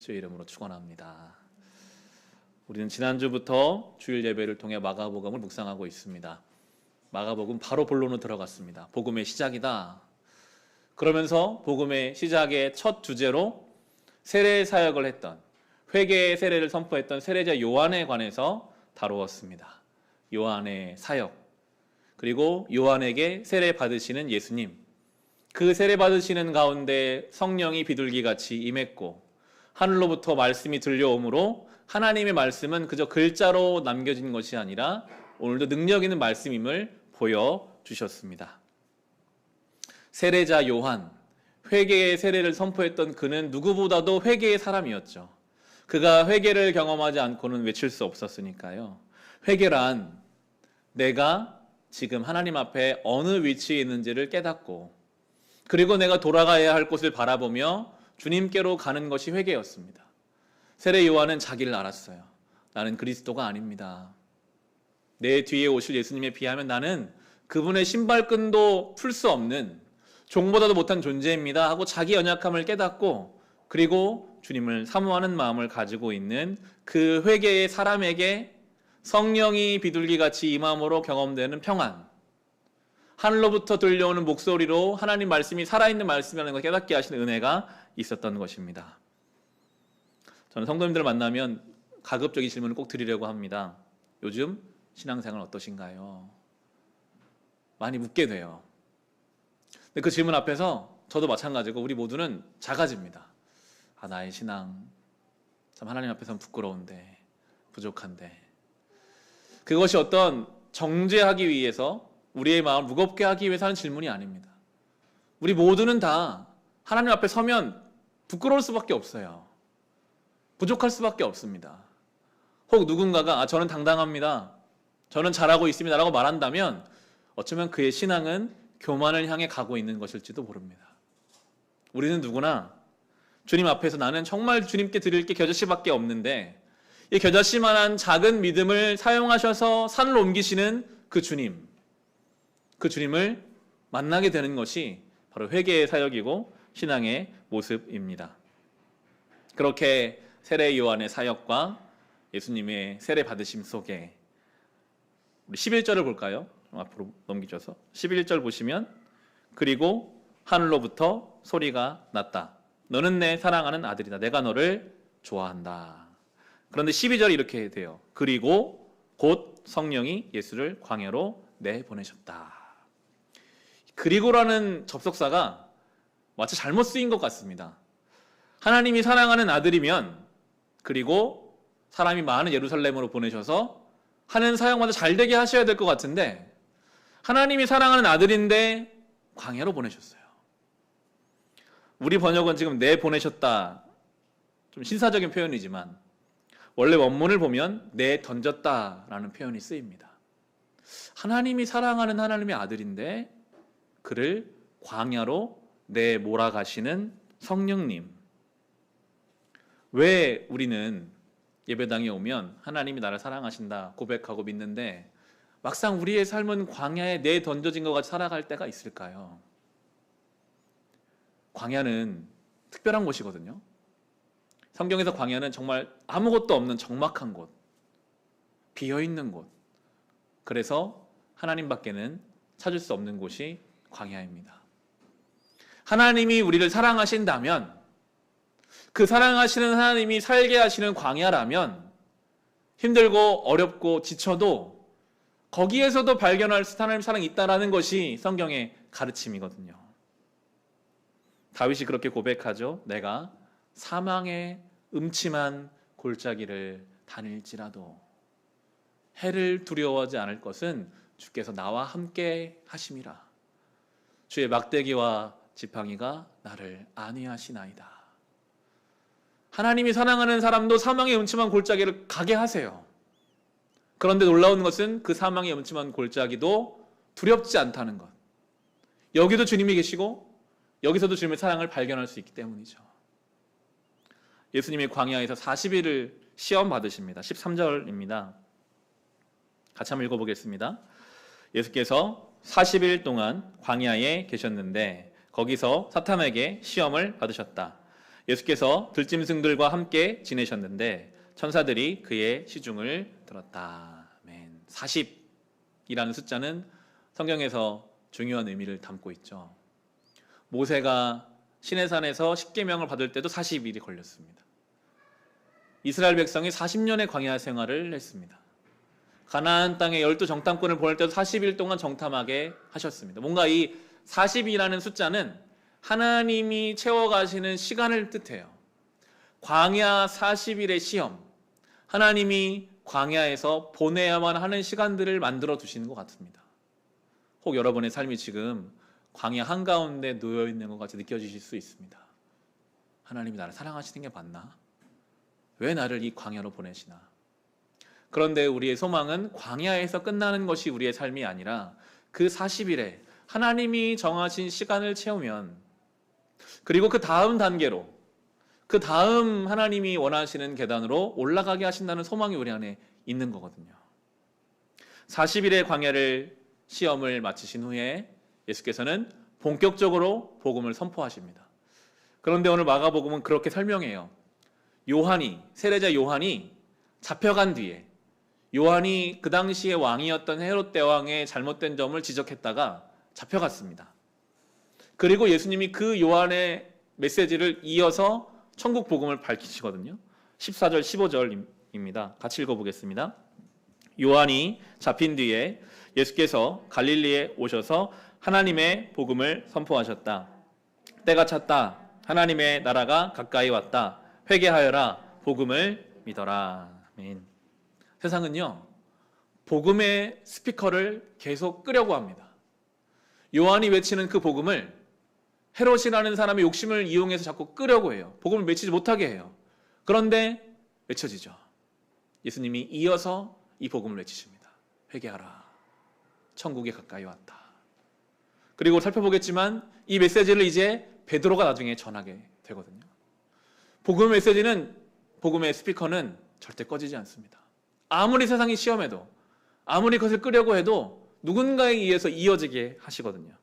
주의 이름으로 축원합니다. 우리는 지난주부터 주일 예배를 통해 마가복음을 묵상하고 있습니다. 마가복음 바로 본론으로 들어갔습니다. 복음의 시작이다. 그러면서 복음의 시작의 첫 주제로 세례 사역을 했던, 회개의 세례를 선포했던 세례자 요한에 관해서 다루었습니다. 요한의 사역, 그리고 요한에게 세례 받으시는 예수님, 그 세례 받으시는 가운데 성령이 비둘기같이 임했고 하늘로부터 말씀이 들려오므로 하나님의 말씀은 그저 글자로 남겨진 것이 아니라 오늘도 능력 있는 말씀임을 보여주셨습니다. 세례자 요한, 회개의 세례를 선포했던 그는 누구보다도 회개의 사람이었죠. 그가 회개를 경험하지 않고는 외칠 수 없었으니까요. 회개란 내가 지금 하나님 앞에 어느 위치에 있는지를 깨닫고, 그리고 내가 돌아가야 할 곳을 바라보며 주님께로 가는 것이 회개였습니다. 세례 요한은 자기를 알았어요. 나는 그리스도가 아닙니다. 내 뒤에 오실 예수님에 비하면 나는 그분의 신발끈도 풀 수 없는 종보다도 못한 존재입니다 하고 자기 연약함을 깨닫고, 그리고 주님을 사모하는 마음을 가지고 있는 그 회개의 사람에게 성령이 비둘기같이 임함으로 경험되는 평안, 하늘로부터 들려오는 목소리로 하나님 말씀이 살아있는 말씀이라는 걸 깨닫게 하시는 은혜가 있었던 것입니다. 저는 성도님들을 만나면 가급적인 질문을 꼭 드리려고 합니다. 요즘 신앙생활 어떠신가요? 많이 묻게 돼요. 근데 그 질문 앞에서 저도 마찬가지고 우리 모두는 작아집니다. 나의 신앙 참 하나님 앞에서는 부끄러운데, 부족한데. 그것이 어떤 정죄하기 위해서, 우리의 마음을 무겁게 하기 위해서 하는 질문이 아닙니다. 우리 모두는 다 하나님 앞에 서면 부끄러울 수밖에 없어요. 부족할 수밖에 없습니다. 혹 누군가가 저는 당당합니다, 저는 잘하고 있습니다 라고 말한다면 어쩌면 그의 신앙은 교만을 향해 가고 있는 것일지도 모릅니다. 우리는 누구나 주님 앞에서 나는 정말 주님께 드릴 게 겨자씨밖에 없는데, 이 겨자씨만한 작은 믿음을 사용하셔서 산을 옮기시는 그 주님을 만나게 되는 것이 바로 회개의 사역이고 신앙의 모습입니다. 그렇게 세례 요한의 사역과 예수님의 세례 받으심 속에 우리 11절을 볼까요? 앞으로 넘기셔서 11절 보시면, 그리고 하늘로부터 소리가 났다. 너는 내 사랑하는 아들이다. 내가 너를 좋아한다. 그런데 12절이 이렇게 돼요. 그리고 곧 성령이 예수를 광야로 내보내셨다. 그리고라는 접속사가 마치 잘못 쓰인 것 같습니다. 하나님이 사랑하는 아들이면 그리고 사람이 많은 예루살렘으로 보내셔서 하는 사역마다 잘 되게 하셔야 될 것 같은데, 하나님이 사랑하는 아들인데 광야로 보내셨어요. 우리 번역은 지금 내보내셨다, 좀 신사적인 표현이지만 원래 원문을 보면 내던졌다라는 표현이 쓰입니다. 하나님이 사랑하는 하나님의 아들인데 그를 광야로 내몰아가시는 성령님. 왜 우리는 예배당에 오면 하나님이 나를 사랑하신다 고백하고 믿는데 막상 우리의 삶은 광야에 내던져진 것 같이 살아갈 때가 있을까요? 광야는 특별한 곳이거든요. 성경에서 광야는 정말 아무것도 없는 적막한 곳, 비어있는 곳, 그래서 하나님밖에는 찾을 수 없는 곳이 광야입니다. 하나님이 우리를 사랑하신다면, 그 사랑하시는 하나님이 살게 하시는 광야라면 힘들고 어렵고 지쳐도 거기에서도 발견할 수 하나님 사랑이 있다는 것이 성경의 가르침이거든요. 다윗이 그렇게 고백하죠. 내가 사망의 음침한 골짜기를 다닐지라도 해를 두려워하지 않을 것은 주께서 나와 함께 하심이라. 주의 막대기와 지팡이가 나를 안위하시나이다. 하나님이 사랑하는 사람도 사망의 음침한 골짜기를 가게 하세요. 그런데 놀라운 것은 그 사망의 음침한 골짜기도 두렵지 않다는 것. 여기도 주님이 계시고 여기서도 주님의 사랑을 발견할 수 있기 때문이죠. 예수님이 광야에서 40일을 시험 받으십니다. 13절입니다. 같이 한번 읽어보겠습니다. 예수께서 40일 동안 광야에 계셨는데 거기서 사탄에게 시험을 받으셨다. 예수께서 들짐승들과 함께 지내셨는데 천사들이 그의 시중을 들었다. 아멘. 40이라는 숫자는 성경에서 중요한 의미를 담고 있죠. 모세가 시내산에서 십계명을 받을 때도 40일이 걸렸습니다. 이스라엘 백성이 40년의 광야 생활을 했습니다. 가나안 땅에 12정탐꾼을 보낼 때도 40일 동안 정탐하게 하셨습니다. 뭔가 이 40이라는 숫자는 하나님이 채워가시는 시간을 뜻해요. 광야 40일의 시험, 하나님이 광야에서 보내야만 하는 시간들을 만들어 두시는 것 같습니다. 혹 여러분의 삶이 지금 광야 한가운데 놓여 있는 것 같이 느껴지실 수 있습니다. 하나님이 나를 사랑하시는 게 맞나? 왜 나를 이 광야로 보내시나? 그런데 우리의 소망은 광야에서 끝나는 것이 우리의 삶이 아니라 그 40일에 하나님이 정하신 시간을 채우면, 그리고 그 다음 단계로, 그 다음 하나님이 원하시는 계단으로 올라가게 하신다는 소망이 우리 안에 있는 거거든요. 40일의 광야를 시험을 마치신 후에 예수께서는 본격적으로 복음을 선포하십니다. 그런데 오늘 마가복음은 그렇게 설명해요. 세례자 요한이 잡혀간 뒤에, 요한이 그 당시에 왕이었던 헤롯 대왕의 잘못된 점을 지적했다가 잡혀갔습니다. 그리고 예수님이 그 요한의 메시지를 이어서 천국 복음을 밝히시거든요. 14절 15절입니다. 같이 읽어보겠습니다. 요한이 잡힌 뒤에 예수께서 갈릴리에 오셔서 하나님의 복음을 선포하셨다. 때가 찼다. 하나님의 나라가 가까이 왔다. 회개하여라. 복음을 믿어라. 아멘. 세상은요, 복음의 스피커를 계속 끄려고 합니다. 요한이 외치는 그 복음을 헤롯이라는 사람의 욕심을 이용해서 자꾸 끄려고 해요. 복음을 외치지 못하게 해요. 그런데 외쳐지죠. 예수님이 이어서 이 복음을 외치십니다. 회개하라. 천국에 가까이 왔다. 그리고 살펴보겠지만 이 메시지를 이제 베드로가 나중에 전하게 되거든요. 복음 메시지는, 복음의 스피커는 절대 꺼지지 않습니다. 아무리 세상이 시험해도, 아무리 그것을 끄려고 해도 누군가에 의해서 이어지게 하시거든요.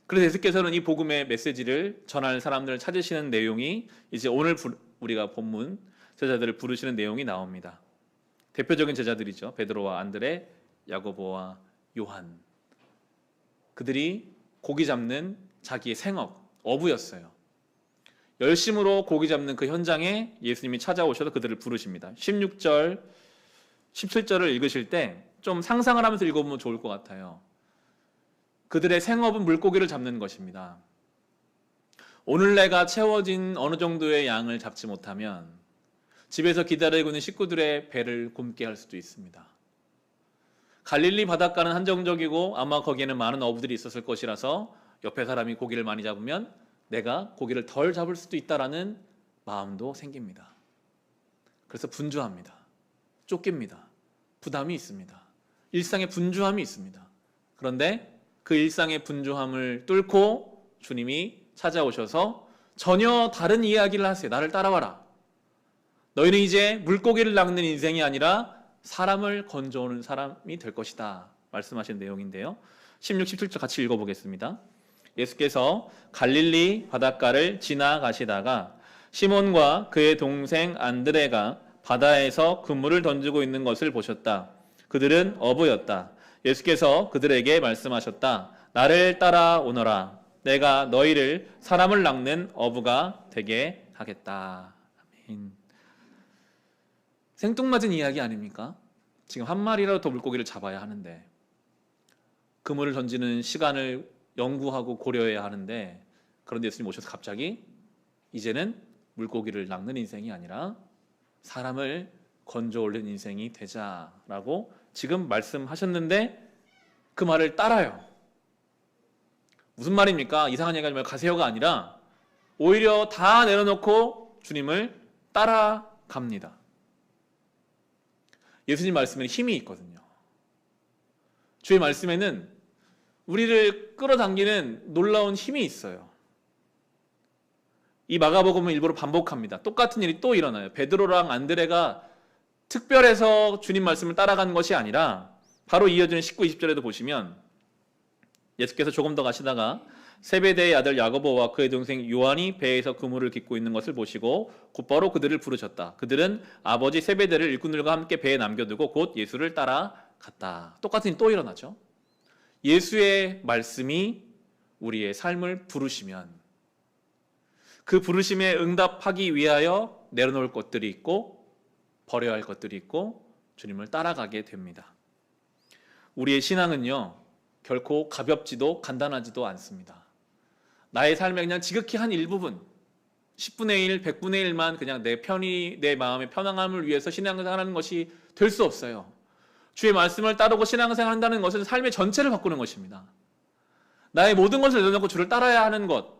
그래서 예수께서는 이 복음의 메시지를 전할 사람들을 찾으시는 내용이 이제 오늘 우리가 본문 제자들을 부르시는 내용이 나옵니다. 대표적인 제자들이죠. 베드로와 안드레, 야고보와 요한. 그들이 고기 잡는 자기의 생업, 어부였어요. 열심으로 고기 잡는 그 현장에 예수님이 찾아오셔서 그들을 부르십니다. 16절, 17절을 읽으실 때 좀 상상을 하면서 읽어보면 좋을 것 같아요. 그들의 생업은 물고기를 잡는 것입니다. 오늘 내가 채워진 어느 정도의 양을 잡지 못하면 집에서 기다리고 있는 식구들의 배를 굶게 할 수도 있습니다. 갈릴리 바닷가는 한정적이고 아마 거기에는 많은 어부들이 있었을 것이라서 옆에 사람이 고기를 많이 잡으면 내가 고기를 덜 잡을 수도 있다라는 마음도 생깁니다. 그래서 분주합니다. 쫓깁니다. 부담이 있습니다. 일상의 분주함이 있습니다. 그런데 그 일상의 분주함을 뚫고 주님이 찾아오셔서 전혀 다른 이야기를 하세요. 나를 따라와라. 너희는 이제 물고기를 낚는 인생이 아니라 사람을 건져오는 사람이 될 것이다. 말씀하신 내용인데요. 16, 17절 같이 읽어보겠습니다. 예수께서 갈릴리 바닷가를 지나가시다가 시몬과 그의 동생 안드레가 바다에서 그물을 던지고 있는 것을 보셨다. 그들은 어부였다. 예수께서 그들에게 말씀하셨다. 나를 따라오너라. 내가 너희를 사람을 낚는 어부가 되게 하겠다. 아멘. 생뚱맞은 이야기 아닙니까? 지금 한 마리라도 더 물고기를 잡아야 하는데, 그물을 던지는 시간을 연구하고 고려해야 하는데, 그런데 예수님 오셔서 갑자기 이제는 물고기를 낚는 인생이 아니라 사람을 건져 올린 인생이 되자라고 지금 말씀하셨는데 그 말을 따라요. 무슨 말입니까? 이상한 얘기 하지 말고 가세요가 아니라 오히려 다 내려놓고 주님을 따라갑니다. 예수님 말씀에는 힘이 있거든요. 주의 말씀에는 우리를 끌어당기는 놀라운 힘이 있어요. 이 마가복음은 일부러 반복합니다. 똑같은 일이 또 일어나요. 베드로랑 안드레가 특별해서 주님 말씀을 따라간 것이 아니라 바로 이어지는 19, 20절에도 보시면 예수께서 조금 더 가시다가 세베대의 아들 야고보와 그의 동생 요한이 배에서 그물을 깃고 있는 것을 보시고 곧바로 그들을 부르셨다. 그들은 아버지 세베대를 일꾼들과 함께 배에 남겨두고 곧 예수를 따라갔다. 똑같은 일이 또 일어나죠. 예수의 말씀이 우리의 삶을 부르시면 그 부르심에 응답하기 위하여 내려놓을 것들이 있고 버려야 할 것들이 있고 주님을 따라가게 됩니다. 우리의 신앙은요, 결코 가볍지도 간단하지도 않습니다. 나의 삶의 그냥 지극히 한 일부분, 10분의 1, 100분의 1만 그냥 내 마음의 편안함을 위해서 신앙생활하는 것이 될 수 없어요. 주의 말씀을 따르고 신앙생활 한다는 것은 삶의 전체를 바꾸는 것입니다. 나의 모든 것을 내려놓고 주를 따라야 하는 것,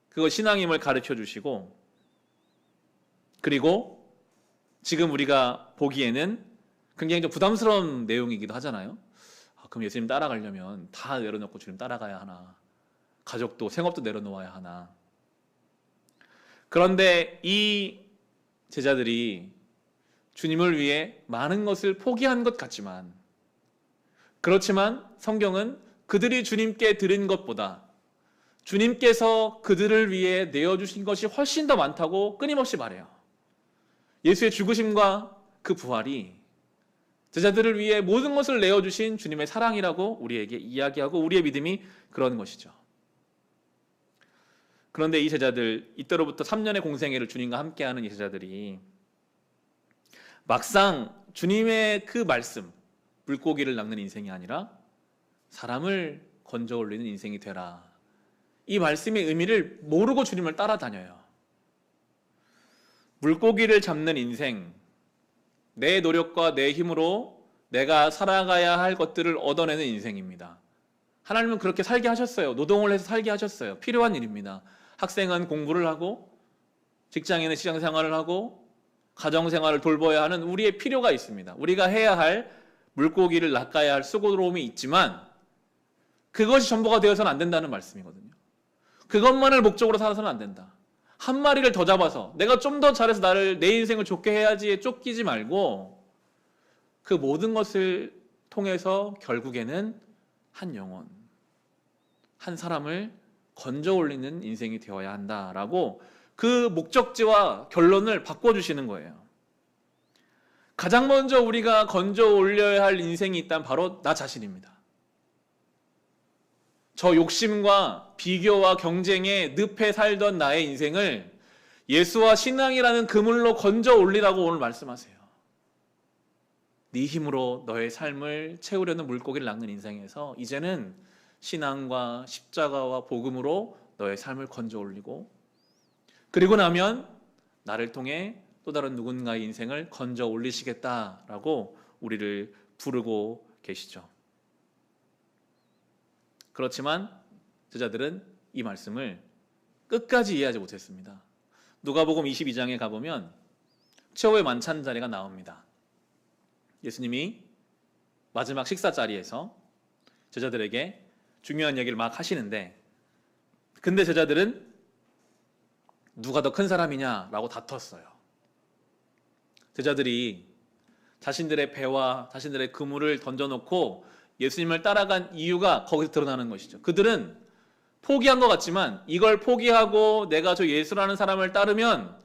그거 신앙임을 가르쳐 주시고, 그리고 지금 우리가 보기에는 굉장히 좀 부담스러운 내용이기도 하잖아요. 그럼 예수님 따라가려면 다 내려놓고 주님 따라가야 하나, 가족도 생업도 내려놓아야 하나. 그런데 이 제자들이 주님을 위해 많은 것을 포기한 것 같지만, 그렇지만 성경은 그들이 주님께 드린 것보다 주님께서 그들을 위해 내어주신 것이 훨씬 더 많다고 끊임없이 말해요. 예수의 죽으심과 그 부활이 제자들을 위해 모든 것을 내어주신 주님의 사랑이라고 우리에게 이야기하고 우리의 믿음이 그런 것이죠. 그런데 이 제자들, 이때로부터 3년의 공생애를 주님과 함께하는 이 제자들이 막상 주님의 그 말씀, 물고기를 낚는 인생이 아니라 사람을 건져 올리는 인생이 되라, 이 말씀의 의미를 모르고 주님을 따라다녀요. 물고기를 잡는 인생, 내 노력과 내 힘으로 내가 살아가야 할 것들을 얻어내는 인생입니다. 하나님은 그렇게 살게 하셨어요. 노동을 해서 살게 하셨어요. 필요한 일입니다. 학생은 공부를 하고, 직장인은 직장생활을 하고, 가정생활을 돌봐야 하는 우리의 필요가 있습니다. 우리가 해야 할, 물고기를 낚아야 할 수고로움이 있지만 그것이 전부가 되어서는 안 된다는 말씀이거든요. 그것만을 목적으로 살아서는 안 된다. 한 마리를 더 잡아서 내가 좀 더 잘해서 내 인생을 좋게 해야지에 쫓기지 말고, 그 모든 것을 통해서 결국에는 한 영혼, 한 사람을 건져 올리는 인생이 되어야 한다라고 그 목적지와 결론을 바꿔주시는 거예요. 가장 먼저 우리가 건져 올려야 할 인생이 있다면 바로 나 자신입니다. 저 욕심과 비교와 경쟁에 늪에 살던 나의 인생을 예수와 신앙이라는 그물로 건져 올리라고 오늘 말씀하세요. 네 힘으로 너의 삶을 채우려는 물고기를 낚는 인생에서 이제는 신앙과 십자가와 복음으로 너의 삶을 건져 올리고, 그리고 나면 나를 통해 또 다른 누군가의 인생을 건져 올리시겠다라고 우리를 부르고 계시죠. 그렇지만 제자들은 이 말씀을 끝까지 이해하지 못했습니다. 누가복음 22장에 가보면 최후의 만찬 자리가 나옵니다. 예수님이 마지막 식사 자리에서 제자들에게 중요한 얘기를 막 하시는데, 근데 제자들은 누가 더 큰 사람이냐라고 다퉜어요. 제자들이 자신들의 배와 자신들의 그물을 던져놓고 예수님을 따라간 이유가 거기서 드러나는 것이죠. 그들은 포기한 것 같지만 이걸 포기하고 내가 저 예수라는 사람을 따르면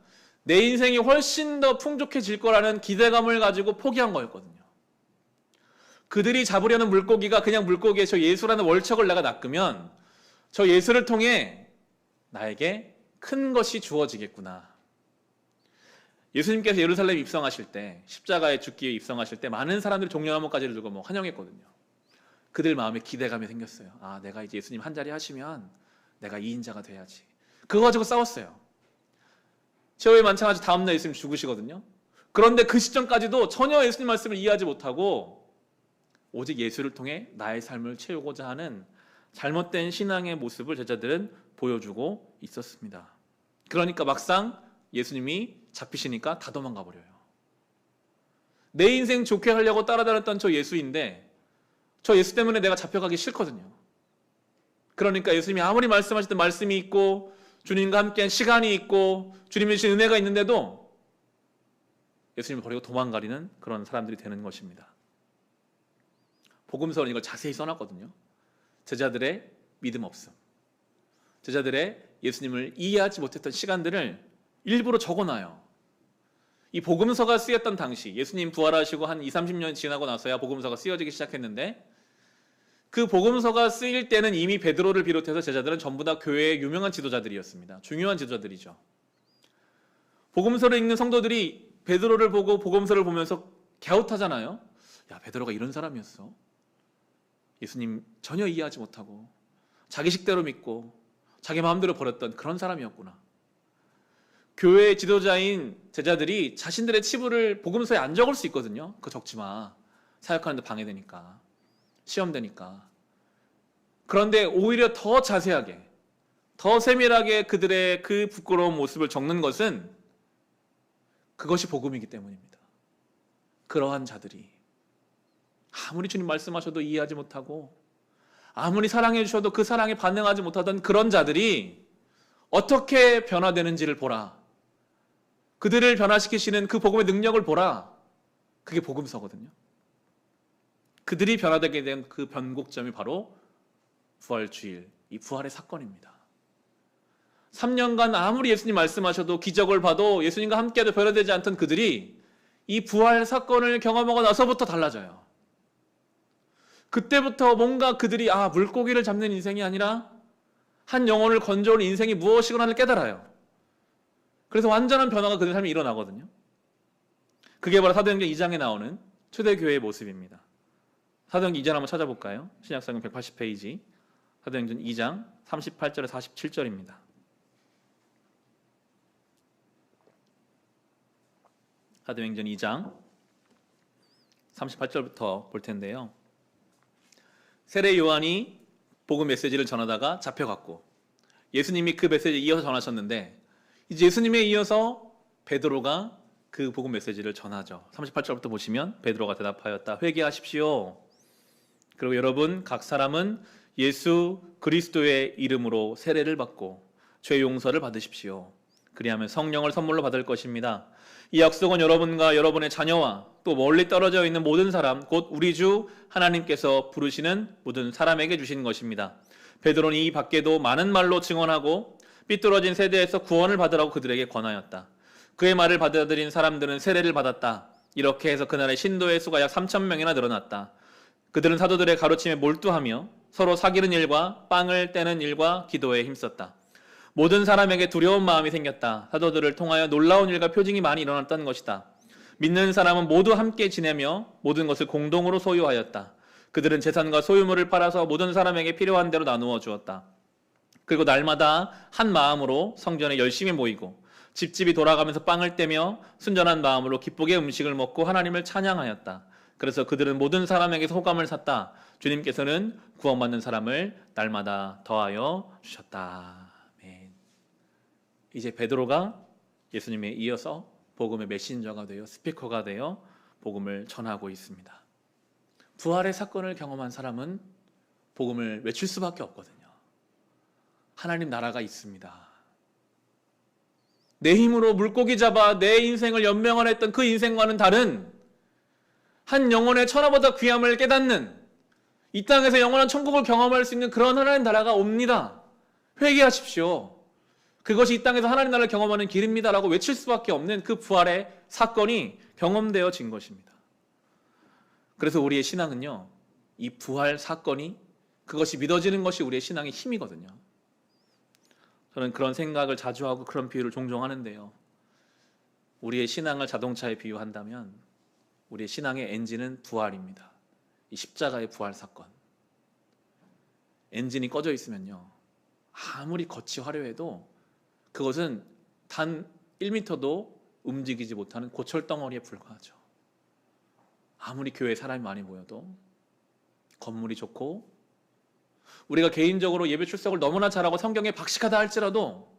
내 인생이 훨씬 더 풍족해질 거라는 기대감을 가지고 포기한 거였거든요. 그들이 잡으려는 물고기가 그냥 물고기에 저 예수라는 월척을 내가 낚으면 저 예수를 통해 나에게 큰 것이 주어지겠구나. 예수님께서 예루살렘 입성하실 때, 십자가에 죽기에 입성하실 때 많은 사람들이 종려나무까지를 들고 환영했거든요. 그들 마음에 기대감이 생겼어요. 아, 내가 이제 예수님 한 자리 하시면 내가 2인자가 돼야지. 그거 가지고 싸웠어요. 최후의 만찬하지 다음날 예수님 죽으시거든요. 그런데 그 시점까지도 전혀 예수님 말씀을 이해하지 못하고 오직 예수를 통해 나의 삶을 채우고자 하는 잘못된 신앙의 모습을 제자들은 보여주고 있었습니다. 그러니까 막상 예수님이 잡히시니까 다 도망가 버려요. 내 인생 좋게 하려고 따라다녔던 저 예수인데 저 예수 때문에 내가 잡혀가기 싫거든요. 그러니까 예수님이 아무리 말씀하셨던 말씀이 있고 주님과 함께한 시간이 있고 주님의 주신 은혜가 있는데도 예수님을 버리고 도망가리는 그런 사람들이 되는 것입니다. 복음서는 이걸 자세히 써놨거든요. 제자들의 믿음 없음, 제자들의 예수님을 이해하지 못했던 시간들을 일부러 적어놔요. 이 복음서가 쓰였던 당시, 예수님 부활하시고 한 20, 30년 지나고 나서야 복음서가 쓰여지기 시작했는데, 그 복음서가 쓰일 때는 이미 베드로를 비롯해서 제자들은 전부 다 교회의 유명한 지도자들이었습니다. 중요한 지도자들이죠. 복음서를 읽는 성도들이 베드로를 보고 복음서를 보면서 갸웃하잖아요. 야, 베드로가 이런 사람이었어. 예수님 전혀 이해하지 못하고 자기 식대로 믿고 자기 마음대로 버렸던 그런 사람이었구나. 교회의 지도자인 제자들이 자신들의 치부를 복음서에 안 적을 수 있거든요. 그거 적지 마. 사역하는데 방해되니까. 시험되니까. 그런데 오히려 더 자세하게, 더 세밀하게 그들의 그 부끄러운 모습을 적는 것은 그것이 복음이기 때문입니다. 그러한 자들이 아무리 주님 말씀하셔도 이해하지 못하고 아무리 사랑해 주셔도 그 사랑에 반응하지 못하던 그런 자들이 어떻게 변화되는지를 보라. 그들을 변화시키시는 그 복음의 능력을 보라. 그게 복음서거든요. 그들이 변화되게 된 그 변곡점이 바로 부활주일, 이 부활의 사건입니다. 3년간 아무리 예수님 말씀하셔도 기적을 봐도 예수님과 함께해도 변화되지 않던 그들이 이 부활 사건을 경험하고 나서부터 달라져요. 그때부터 뭔가 그들이 물고기를 잡는 인생이 아니라 한 영혼을 건져올 인생이 무엇이구나를 깨달아요. 그래서 완전한 변화가 그들 삶에 일어나거든요. 그게 바로 사도행전 2장에 나오는 초대교회의 모습입니다. 사도행전 2장 한번 찾아볼까요? 신약성경 180페이지 사도행전 2장 38절에서 47절입니다. 사도행전 2장 38절부터 볼 텐데요. 세례 요한이 복음 메시지를 전하다가 잡혀갔고 예수님이 그 메시지를 이어서 전하셨는데 이제 예수님에 이어서 베드로가 그 복음 메시지를 전하죠. 38절부터 보시면 베드로가 대답하였다. 회개하십시오. 그리고 여러분 각 사람은 예수 그리스도의 이름으로 세례를 받고 죄 용서를 받으십시오. 그리하면 성령을 선물로 받을 것입니다. 이 약속은 여러분과 여러분의 자녀와 또 멀리 떨어져 있는 모든 사람, 곧 우리 주 하나님께서 부르시는 모든 사람에게 주신 것입니다. 베드로는 이 밖에도 많은 말로 증언하고 삐뚤어진 세대에서 구원을 받으라고 그들에게 권하였다. 그의 말을 받아들인 사람들은 세례를 받았다. 이렇게 해서 그날의 신도의 수가 약 3,000명이나 늘어났다. 그들은 사도들의 가르침에 몰두하며 서로 사귀는 일과 빵을 떼는 일과 기도에 힘썼다. 모든 사람에게 두려운 마음이 생겼다. 사도들을 통하여 놀라운 일과 표징이 많이 일어났다는 것이다. 믿는 사람은 모두 함께 지내며 모든 것을 공동으로 소유하였다. 그들은 재산과 소유물을 팔아서 모든 사람에게 필요한 대로 나누어 주었다. 그리고 날마다 한 마음으로 성전에 열심히 모이고 집집이 돌아가면서 빵을 떼며 순전한 마음으로 기쁘게 음식을 먹고 하나님을 찬양하였다. 그래서 그들은 모든 사람에게서 호감을 샀다. 주님께서는 구원받는 사람을 날마다 더하여 주셨다. 아멘. 이제 베드로가 예수님에 이어서 복음의 메신저가 되어 스피커가 되어 복음을 전하고 있습니다. 부활의 사건을 경험한 사람은 복음을 외칠 수밖에 없거든요. 하나님 나라가 있습니다. 내 힘으로 물고기 잡아 내 인생을 연명하려 그 인생과는 다른 한 영혼의 천하보다 귀함을 깨닫는 이 땅에서 영원한 천국을 경험할 수 있는 그런 하나님 나라가 옵니다. 회개하십시오. 그것이 이 땅에서 하나님 나라를 경험하는 길입니다라고 외칠 수밖에 없는 그 부활의 사건이 경험되어진 것입니다. 그래서 우리의 신앙은요, 이 부활 사건이 그것이 믿어지는 것이 우리의 신앙의 힘이거든요. 저는 그런 생각을 자주 하고 그런 비유를 종종 하는데요. 우리의 신앙을 자동차에 비유한다면 우리의 신앙의 엔진은 부활입니다. 이 십자가의 부활 사건. 엔진이 꺼져 있으면요, 아무리 겉이 화려해도 그것은 단 1m도 움직이지 못하는 고철덩어리에 불과하죠. 아무리 교회에 사람이 많이 모여도, 건물이 좋고 우리가 개인적으로 예배 출석을 너무나 잘하고 성경에 박식하다 할지라도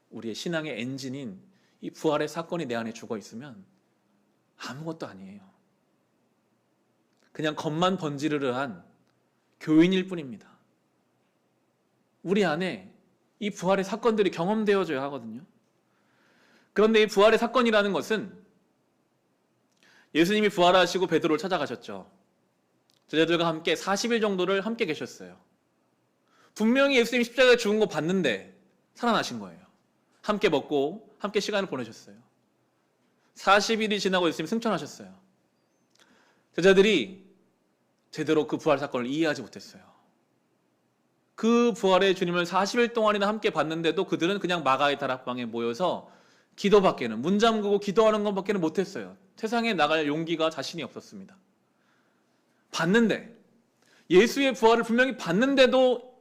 우리의 신앙의 엔진인 이 부활의 사건이 내 안에 죽어 있으면 아무것도 아니에요. 그냥 겉만 번지르르한 교인일 뿐입니다. 우리 안에 이 부활의 사건들이 경험되어져야 하거든요. 그런데 이 부활의 사건이라는 것은 예수님이 부활하시고 베드로를 찾아가셨죠. 제자들과 함께 40일 정도를 함께 계셨어요. 분명히 예수님이 십자가에 죽은 거 봤는데 살아나신 거예요. 함께 먹고 함께 시간을 보내셨어요. 40일이 지나고 예수님이 승천하셨어요. 제자들이 제대로 그 부활 사건을 이해하지 못했어요. 그 부활의 주님을 40일 동안이나 함께 봤는데도 그들은 그냥 마가의 다락방에 모여서 기도밖에는, 문 잠그고 기도하는 것밖에는 못했어요. 세상에 나갈 용기가 자신이 없었습니다. 봤는데, 예수의 부활을 분명히 봤는데도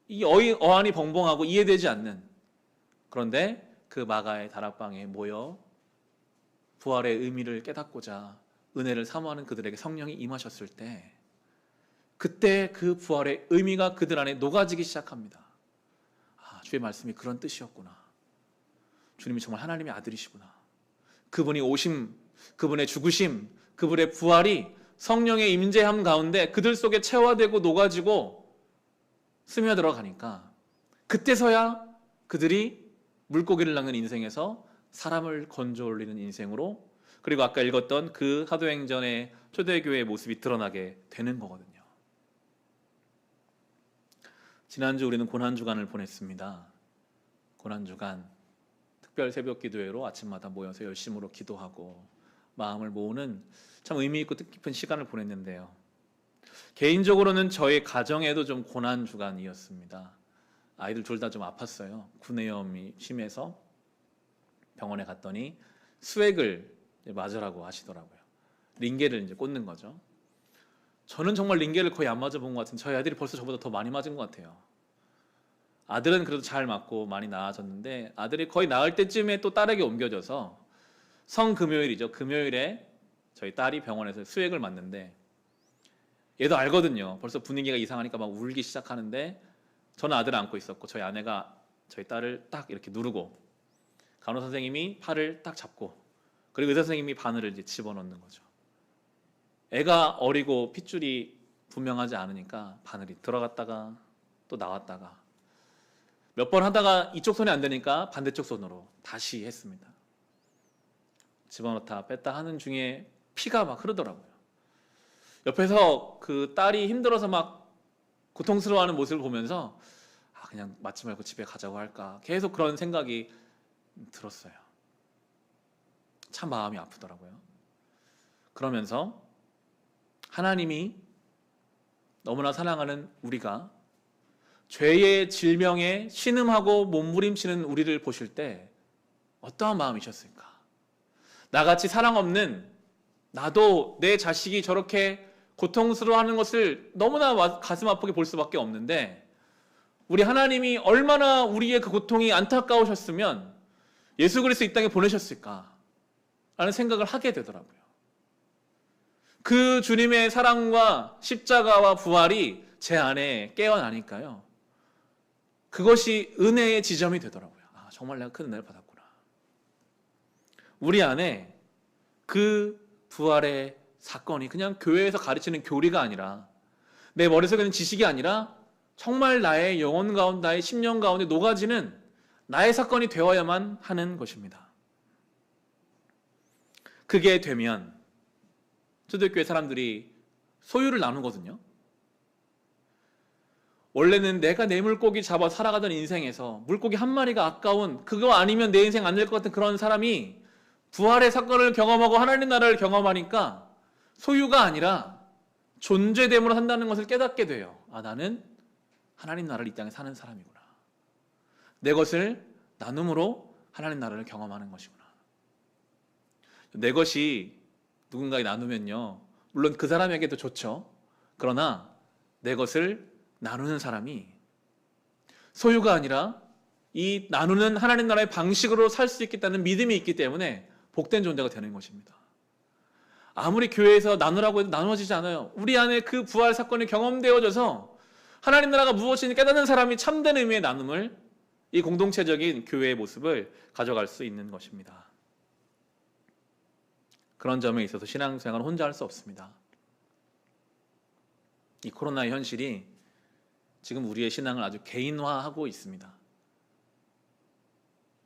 이 어안이 벙벙하고 이해되지 않는, 그런데 그 마가의 다락방에 모여 부활의 의미를 깨닫고자 은혜를 사모하는 그들에게 성령이 임하셨을 때, 그때 그 부활의 의미가 그들 안에 녹아지기 시작합니다. 아, 주의 말씀이 그런 뜻이었구나. 주님이 정말 하나님의 아들이시구나. 그분이 오심, 그분의 죽으심, 그분의 부활이 성령의 임재함 가운데 그들 속에 체화되고 녹아지고 스며들어 가니까, 그때서야 그들이 물고기를 낚는 인생에서 사람을 건져 올리는 인생으로, 그리고 아까 읽었던 그 사도행전의 초대교회의 모습이 드러나게 되는 거거든요. 지난주 우리는 고난주간을 보냈습니다. 고난주간 특별 새벽 기도회로 아침마다 모여서 열심으로 기도하고 마음을 모으는 참 의미 있고 뜻깊은 시간을 보냈는데요. 개인적으로는 저희 가정에도 좀 고난주간이었습니다. 아이들 둘 다 좀 아팠어요. 구내염이 심해서 병원에 갔더니 수액을 맞으라고 하시더라고요. 링겔을 이제 꽂는 거죠. 저는 정말 링겔을 거의 안 맞아본 것 같은데 저희 아들이 벌써 저보다 더 많이 맞은 것 같아요. 아들은 그래도 잘 맞고 많이 나아졌는데, 아들이 거의 나을 때쯤에 또 딸에게 옮겨져서 성금요일이죠. 금요일에 저희 딸이 병원에서 수액을 맞는데, 얘도 알거든요. 벌써 분위기가 이상하니까 막 울기 시작하는데, 저는 아들을 안고 있었고 저희 아내가 저희 딸을 딱 이렇게 누르고, 간호사 선생님이 팔을 딱 잡고, 그리고 의사 선생님이 바늘을 이제 집어넣는 거죠. 애가 어리고 핏줄이 분명하지 않으니까 바늘이 들어갔다가 또 나왔다가, 몇 번 하다가 이쪽 손이 안 되니까 반대쪽 손으로 다시 했습니다. 집어넣다 뺐다 하는 중에 피가 막 흐르더라고요. 옆에서 그 딸이 힘들어서 막 고통스러워하는 모습을 보면서 그냥 맞지 말고 집에 가자고 할까, 계속 그런 생각이 들었어요. 참 마음이 아프더라고요. 그러면서 하나님이 너무나 사랑하는 우리가 죄의 질명에 신음하고 몸부림치는 우리를 보실 때 어떠한 마음이셨을까? 나같이 사랑 없는, 나도 내 자식이 저렇게 고통스러워하는 것을 너무나 가슴 아프게 볼 수밖에 없는데, 우리 하나님이 얼마나 우리의 그 고통이 안타까우셨으면 예수 그리스도 이 땅에 보내셨을까? 라는 생각을 하게 되더라고요. 그 주님의 사랑과 십자가와 부활이 제 안에 깨어나니까요, 그것이 은혜의 지점이 되더라고요. 아, 정말 내가 큰 은혜를 받았구나. 우리 안에 그 부활의 사건이 그냥 교회에서 가르치는 교리가 아니라, 내 머릿속에 있는 지식이 아니라 정말 나의 영혼 가운데, 나의 심령 가운데 녹아지는 나의 사건이 되어야만 하는 것입니다. 그게 되면 초대교회 사람들이 소유를 나누거든요. 원래는 내가 내 물고기 잡아 살아가던 인생에서 물고기 한 마리가 아까운, 그거 아니면 내 인생 안 될 것 같은 그런 사람이 부활의 사건을 경험하고 하나님 나라를 경험하니까 소유가 아니라 존재됨으로 산다는 것을 깨닫게 돼요. 아, 나는 하나님 나라를 이 땅에 사는 사람이구나. 내 것을 나눔으로 하나님 나라를 경험하는 것이구나. 내 것이 누군가에게 나누면요, 물론 그 사람에게도 좋죠. 그러나 내 것을 나누는 사람이 소유가 아니라 이 나누는 하나님 나라의 방식으로 살 수 있겠다는 믿음이 있기 때문에 복된 존재가 되는 것입니다. 아무리 교회에서 나누라고 해도 나누어지지 않아요. 우리 안에 그 부활 사건이 경험되어져서 하나님 나라가 무엇인지 깨닫는 사람이 참된 의미의 나눔을, 이 공동체적인 교회의 모습을 가져갈 수 있는 것입니다. 그런 점에 있어서 신앙생활은 혼자 할 수 없습니다. 이 코로나의 현실이 지금 우리의 신앙을 아주 개인화하고 있습니다.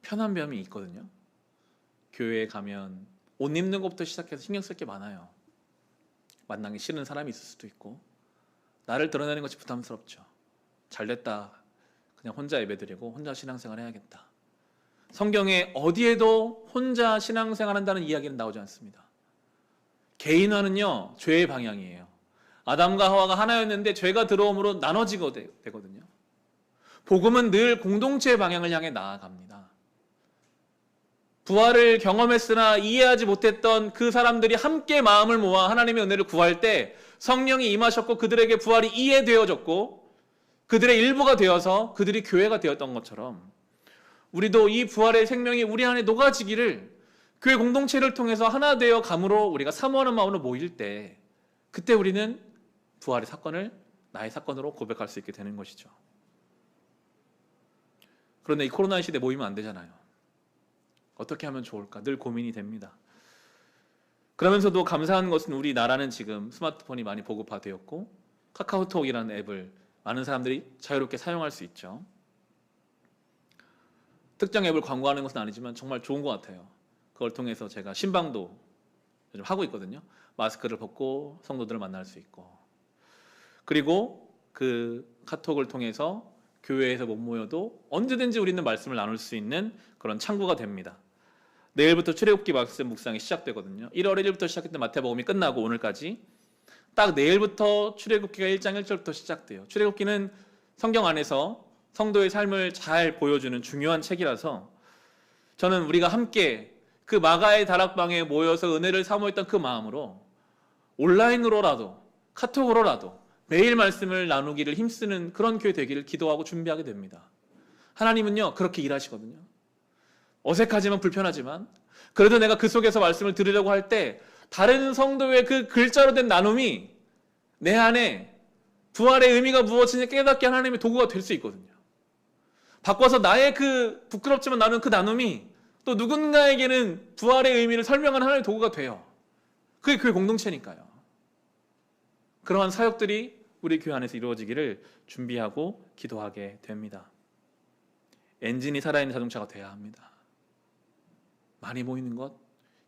편한 점이 있거든요. 교회에 가면 옷 입는 것부터 시작해서 신경 쓸 게 많아요. 만나기 싫은 사람이 있을 수도 있고, 나를 드러내는 것이 부담스럽죠. 잘됐다. 그냥 혼자 예배드리고 혼자 신앙생활 해야겠다. 성경에 어디에도 혼자 신앙생활 한다는 이야기는 나오지 않습니다. 개인화는요, 죄의 방향이에요. 아담과 하와가 하나였는데 죄가 들어옴으로 나눠지게 되거든요. 복음은 늘 공동체의 방향을 향해 나아갑니다. 부활을 경험했으나 이해하지 못했던 그 사람들이 함께 마음을 모아 하나님의 은혜를 구할 때 성령이 임하셨고 그들에게 부활이 이해되어졌고 그들의 일부가 되어서 그들이 교회가 되었던 것처럼 우리도 이 부활의 생명이 우리 안에 녹아지기를 교회 공동체를 통해서 하나 되어 감으로 우리가 사모하는 마음으로 모일 때 그때 우리는 부활의 사건을 나의 사건으로 고백할 수 있게 되는 것이죠. 그런데 이 코로나 시대에 모이면 안 되잖아요. 어떻게 하면 좋을까 늘 고민이 됩니다. 그러면서도 감사한 것은 우리나라는 지금 스마트폰이 많이 보급화되었고 카카오톡이라는 앱을 많은 사람들이 자유롭게 사용할 수 있죠. 특정 앱을 광고하는 것은 아니지만 정말 좋은 것 같아요. 그걸 통해서 제가 신방도 요즘 하고 있거든요. 마스크를 벗고 성도들을 만날 수 있고, 그리고 그 카톡을 통해서 교회에서 못 모여도 언제든지 우리는 말씀을 나눌 수 있는 그런 창구가 됩니다. 내일부터 출애굽기 말씀 묵상이 시작되거든요. 1월 1일부터 시작했던 마태복음이 끝나고 오늘까지 딱 내일부터 출애굽기가 1장 1절부터 시작돼요. 출애굽기는 성경 안에서 성도의 삶을 잘 보여주는 중요한 책이라서 저는 우리가 함께 그 마가의 다락방에 모여서 은혜를 사모했던 그 마음으로 온라인으로라도 카톡으로라도 매일 말씀을 나누기를 힘쓰는 그런 교회 되기를 기도하고 준비하게 됩니다. 하나님은요 그렇게 일하시거든요. 어색하지만 불편하지만 그래도 내가 그 속에서 말씀을 들으려고 할 때 다른 성도의 그 글자로 된 나눔이 내 안에 부활의 의미가 무엇인지 깨닫게 하나님의 도구가 될 수 있거든요. 바꿔서 나의 그 부끄럽지만 나는 그 나눔이 또 누군가에게는 부활의 의미를 설명하는 하나님의 도구가 돼요. 그게 교회 공동체니까요. 그러한 사역들이 우리 교회 안에서 이루어지기를 준비하고 기도하게 됩니다. 엔진이 살아있는 자동차가 돼야 합니다. 많이 모이는 것,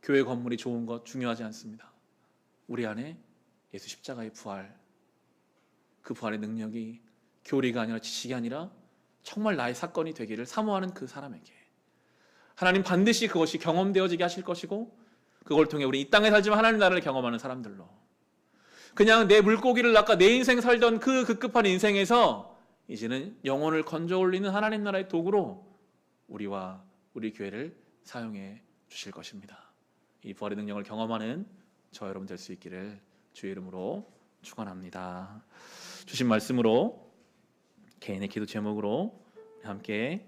교회 건물이 좋은 것 중요하지 않습니다. 우리 안에 예수 십자가의 부활, 그 부활의 능력이 교리가 아니라 지식이 아니라 정말 나의 사건이 되기를 사모하는 그 사람에게 하나님 반드시 그것이 경험되어지게 하실 것이고 그걸 통해 우리 이 땅에 살지만 하나님 나라를 경험하는 사람들로 그냥 내 물고기를 낚아 내 인생 살던 그 급급한 인생에서 이제는 영혼을 건져 올리는 하나님 나라의 도구로 우리와 우리 교회를 사용해 주실 것입니다. 이 부활의 능력을 경험하는 저 여러분 될 수 있기를 주의 이름으로 축원합니다. 주신 말씀으로 개인의 기도 제목으로 함께